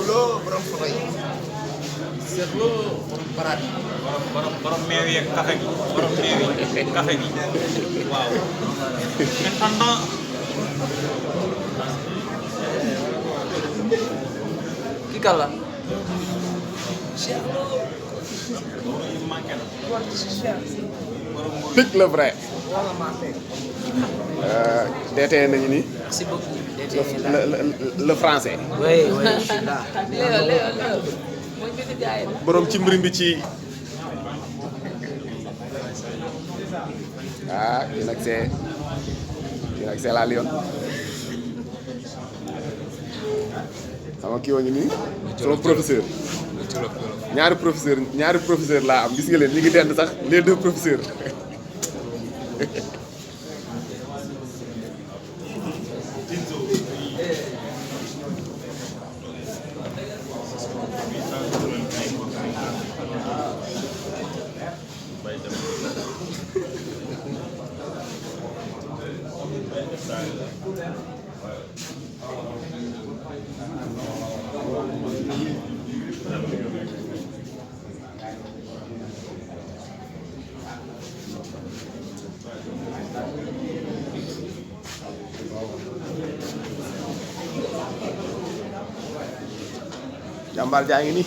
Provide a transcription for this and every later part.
Lo borom photo yi. Cheikh Lo borom parade. borom meew yeeg café gi borom meew yi café gi waaw. maintenant. Kii kan la. Pic le vrai. DT nañu ni. Merci beaucoup. Le français. Oui, je suis là. borom ci mbirim bi ci. Ah, kii nag c'est la Lyon. sama kii woo ngi nii. sama professeur. ñaari professeur laa am gis nga leen ñu ngi dend sax les deux professeurs. jàmbaar jaa ngi nii.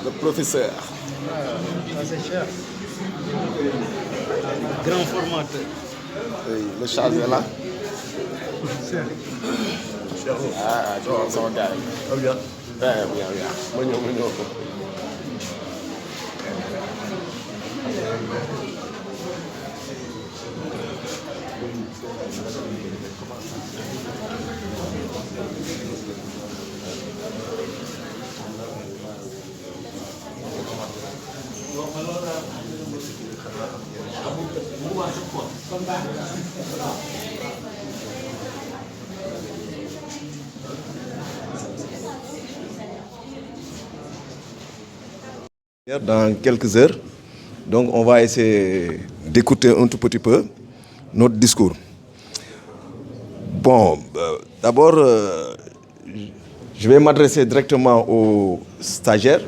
Le professeur. Ça c'est cher. Grand formateur. Oui, le chargé là. Ah, tu vois son gars. Bien. Bien. Ma ñëw. Dans quelques heures, donc on va essayer d'écouter un tout petit peu notre discours. Bon, d'abord, je vais m'adresser directement aux stagiaires,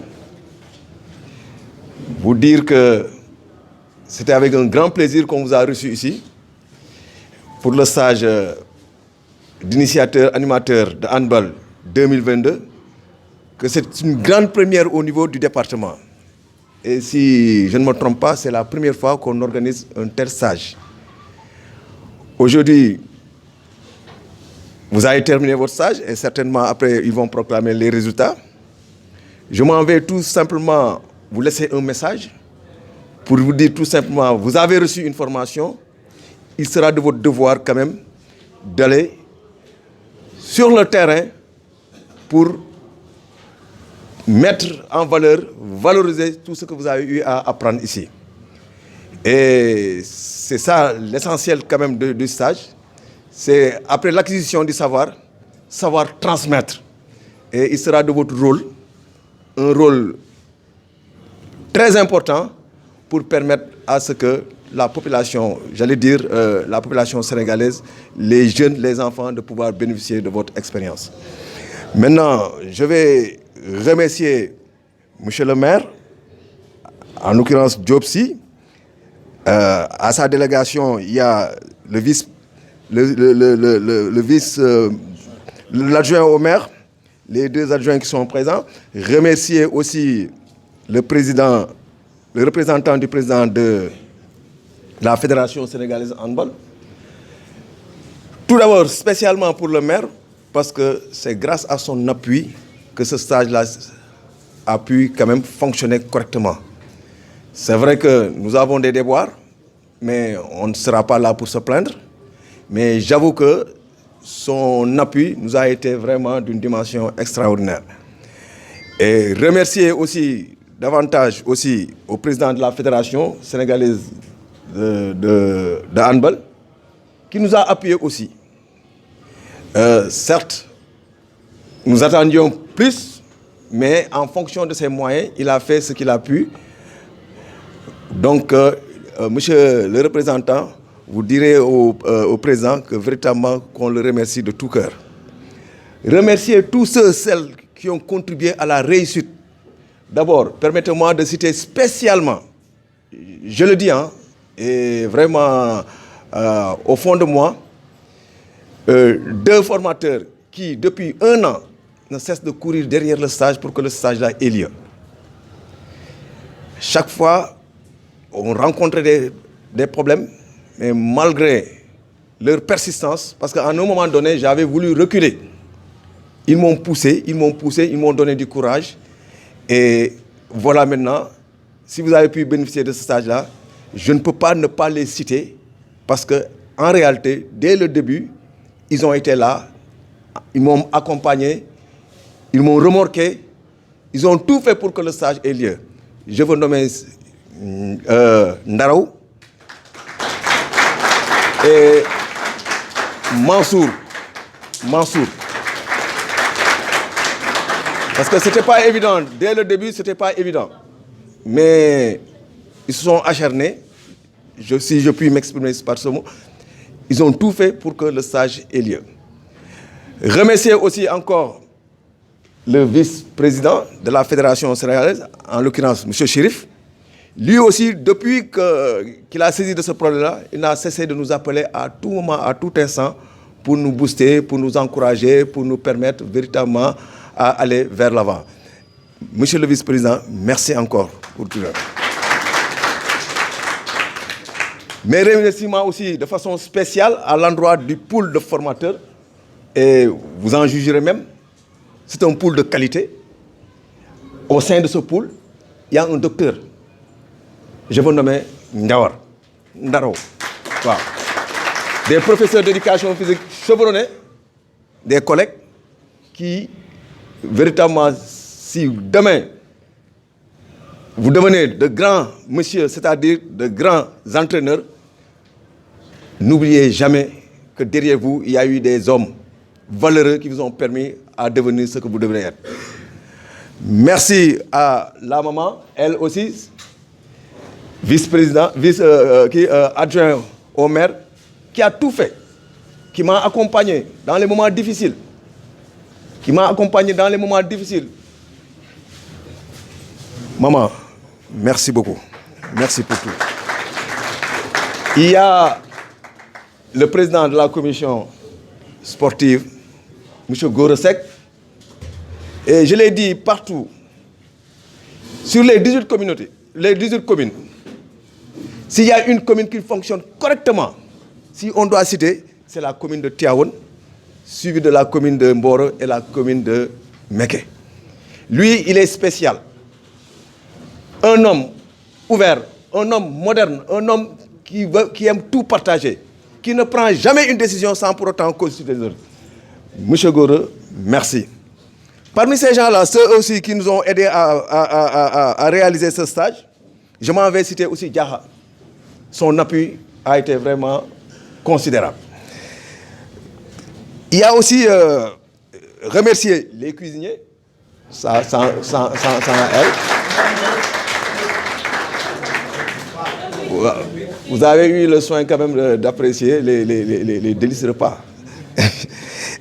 vous dire que c'était avec un grand plaisir qu'on vous a reçu ici pour le stage d'initiateur animateur de handball 2022, que c'est une grande première au niveau du département. Et si je ne me trompe pas, c'est la première fois qu'on organise un tel stage. Aujourd'hui, vous avez terminé votre stage et certainement après, ils vont proclamer les résultats. Je m'en vais tout simplement vous laisser un message pour vous dire tout simplement, vous avez reçu une formation, il sera de votre devoir quand même d'aller sur le terrain pour mettre en valeur, valoriser tout ce que vous avez eu à apprendre ici. Et c'est ça l'essentiel quand même du stage. C'est après l'acquisition du savoir, savoir transmettre. Et il sera de votre rôle, un rôle très important pour permettre à ce que la population, j'allais dire la population sénégalaise, les jeunes, les enfants, de pouvoir bénéficier de votre expérience. Maintenant, je vais remercier Monsieur le maire, en l'occurrence Diop Sy. À sa délégation, il y a le l'adjoint au maire, les deux adjoints qui sont présents. Remercier aussi le représentant du président de la Fédération sénégalaise handball. Tout d'abord, spécialement pour le maire, parce que c'est grâce à son appui que ce stage-là a pu quand même fonctionner correctement. C'est vrai que nous avons des déboires, mais on ne sera pas là pour se plaindre. Mais j'avoue que son appui nous a été vraiment d'une dimension extraordinaire. Et remercier aussi davantage aussi au président de la Fédération sénégalaise de handball, qui nous a appuyés aussi. Certes, nous attendions plus, mais en fonction de ses moyens, il a fait ce qu'il a pu. Donc, monsieur le représentant, vous direz au président que véritablement qu'on le remercie de tout cœur. Remercier tous ceux, celles qui ont contribué à la réussite. D'abord, permettez-moi de citer spécialement, je le dis, et vraiment au fond de moi, 2 formateurs qui, depuis 1 an, ne cessent de courir derrière le stage pour que le stage-là ait lieu. Chaque fois, on rencontrait des problèmes, mais malgré leur persistance, parce qu'à un moment donné, j'avais voulu reculer. Ils m'ont poussé, ils m'ont donné du courage. Et voilà maintenant, si vous avez pu bénéficier de ce stage-là, je ne peux pas ne pas les citer, parce qu'en réalité, dès le début, ils ont été là, ils m'ont accompagné, ils m'ont remorqué, ils ont tout fait pour que le stage ait lieu. Je veux nommer Ndaraou et Mansour. Parce que ce n'était pas évident. Dès le début, ce n'était pas évident. Mais ils se sont acharnés, si je puis m'exprimer par ce mot, ils ont tout fait pour que le stage ait lieu. Remercier aussi encore le vice-président de la Fédération sénégalaise, en l'occurrence M. Chérif. Lui aussi, depuis qu'il a saisi de ce problème-là, il n'a cessé de nous appeler à tout moment, à tout instant, pour nous booster, pour nous encourager, pour nous permettre véritablement à aller vers l'avant. Monsieur le vice-président, merci encore pour tout ça. Mes remerciements aussi de façon spéciale à l'endroit du pool de formateurs, et vous en jugerez même, c'est un pool de qualité. Au sein de ce pool, il y a un docteur. Je veux nommer Ndaro. Wow. Des professeurs d'éducation physique chevronnés, des collègues qui, véritablement, si demain, vous devenez de grands messieurs, c'est-à-dire de grands entraîneurs, n'oubliez jamais que derrière vous, il y a eu des hommes valeureux qui vous ont permis à devenir ce que vous devenez être. Merci à la maman, elle aussi, adjoint au maire, qui a tout fait, qui m'a accompagné dans les moments difficiles. Maman, merci beaucoup. Merci pour tout. Il y a le président de la commission sportive, M. Gorosek, et je l'ai dit partout, sur les 18 communautés, les 18 communes, s'il y a une commune qui fonctionne correctement, si on doit citer, c'est la commune de Tiawan, suivie de la commune de Mboro et la commune de Meke. Lui, il est spécial. Un homme ouvert, un homme moderne, un homme qui aime tout partager, qui ne prend jamais une décision sans pour autant consulter les autres. Monsieur Gore, merci. Parmi ces gens-là, ceux aussi qui nous ont aidés à réaliser ce stage, je m'en vais citer aussi Diaha. Son appui a été vraiment considérable. Il y a aussi remercier les cuisiniers, sans elle. Vous avez eu le soin quand même d'apprécier les délices repas.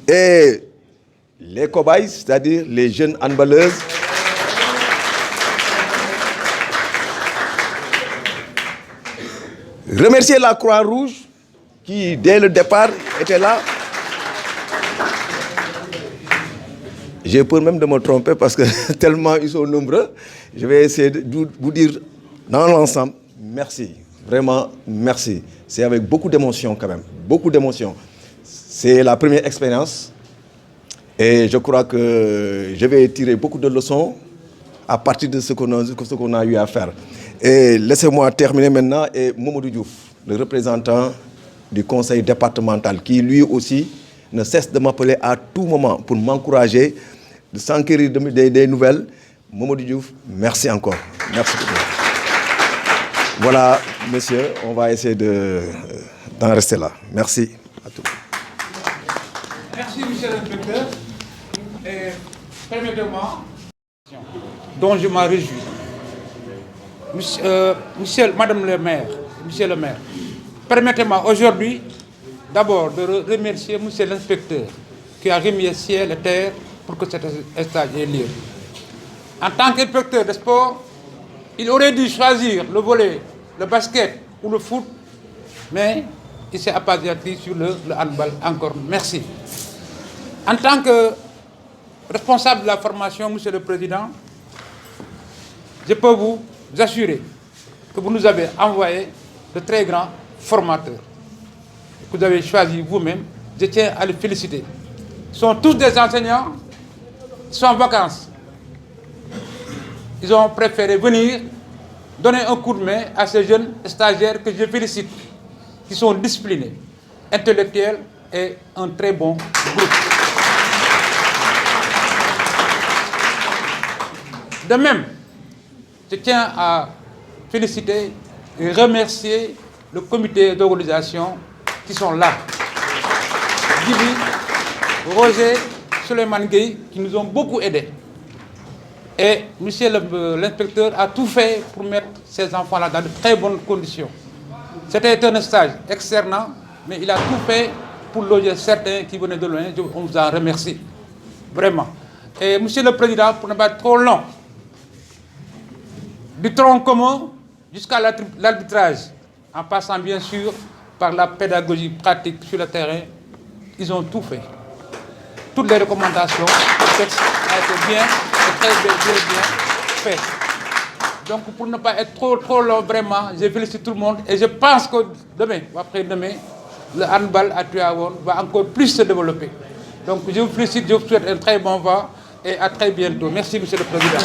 Et les cobayes, c'est-à-dire les jeunes handballeuses. Remercier la Croix-Rouge qui, dès le départ, était là. J'ai peur même de me tromper parce que tellement ils sont nombreux. Je vais essayer de vous dire dans l'ensemble, merci. Vraiment, merci. C'est avec beaucoup d'émotion quand même. Beaucoup d'émotion. C'est la première expérience. Et je crois que je vais tirer beaucoup de leçons à partir de ce qu'on a eu à faire. Et laissez-moi terminer maintenant. Et Mamadou Diouf, le représentant du conseil départemental, qui lui aussi ne cesse de m'appeler à tout moment pour m'encourager, de s'enquérir des nouvelles. Mamadou Diouf, merci encore. Merci beaucoup. Voilà, messieurs, on va essayer d'en rester là. Merci à tous. Merci, monsieur l'inspecteur. Permettez-moi, dont je m'en réjouis. Madame le maire, monsieur le maire, permettez-moi aujourd'hui d'abord de remercier monsieur l'inspecteur qui a remis ciel et terre pour que cet stage ait lieu. En tant qu'inspecteur de sport, il aurait dû choisir le volley, le basket ou le foot, mais il s'est appesanti sur le handball. Encore merci. En tant que responsable de la formation, monsieur le président, je peux vous assurer que vous nous avez envoyé de très grands formateurs. Vous avez choisi vous-même, je tiens à les féliciter. Ils sont tous des enseignants, ils sont en vacances. Ils ont préféré venir donner un coup de main à ces jeunes stagiaires que je félicite, qui sont disciplinés, intellectuels et un très bon groupe. De même, je tiens à féliciter et remercier le comité d'organisation qui sont là. Djibi, Roger, Suleiman Gueye, qui nous ont beaucoup aidés. Et monsieur l'inspecteur a tout fait pour mettre ces enfants-là dans de très bonnes conditions. C'était un stage externe, mais il a tout fait pour loger certains qui venaient de loin. On vous en remercie. Vraiment. Et monsieur le président, pour ne pas être trop long, du tronc commun jusqu'à l'arbitrage, en passant bien sûr par la pédagogie pratique sur le terrain, ils ont tout fait. Toutes les recommandations, le texte a été bien, très bien fait. Donc pour ne pas être trop long, vraiment, je félicite tout le monde et je pense que demain ou après-demain, le handball à Tuaon va encore plus se développer. Donc je vous félicite, je vous souhaite un très bon vent et à très bientôt. Merci, monsieur le président.